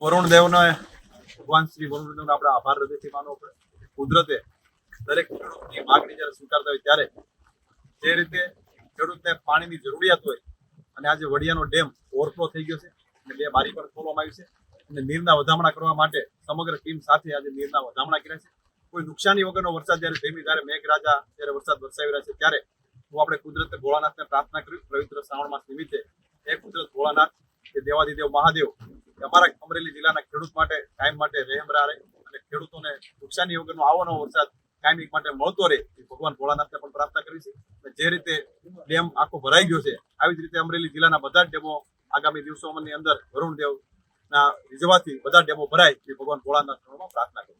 વરુણદેવનો ભગવાન શ્રી વરુણદેવનો આપણે આભાર હૃદયથી માનવો પડે. કુદરતે દરેક ખેડૂતની માગણી જ્યારે સ્વીકારતા હોય ત્યારે જે રીતે ખેડૂતને પાણીની જરૂરિયાત હોય અને આજે વડિયાનો ડેમ ઓવરફ્લો થઈ ગયો છે અને 2 બારી પણ ખોલવામાં આવી છે અને નીરના વધામણા કરવા માટે સમગ્ર ટીમ સાથે આજે નીરના વધામણા કર્યા છે. કોઈ નુકસાની વગરનો વરસાદ જ્યારે ધીમી ધારે મેઘરાજા જ્યારે વરસાદ વરસાવી રહ્યા છે ત્યારે હું આપણે કુદરત ભોળાનાથને પ્રાર્થના કરી પવિત્ર શ્રાવણ માસ નિમિત્તે એ કુદરત ભોળાનાથ કે દેવાધિદેવ મહાદેવ અમારા અમરેલી જિલ્લાના ખેડૂત માટે કાયમ માટે રહેમરા રહે અને ખેડૂતોને નુકસાની વગરનો આવો નવો વરસાદ કાયમી માટે મળતો રહે એ ભગવાન ભોળાનાથને પણ પ્રાર્થના કરી છે. જે રીતે ડેમ આખો ભરાઈ ગયો છે આવી જ રીતે અમરેલી જિલ્લાના બધા જ ડેમો આગામી દિવસોની અંદર વરુણદેવના રીઝવાથી બધા ડેમો ભરાય એ ભગવાન ભોળાનાથમાં પ્રાર્થના કરું.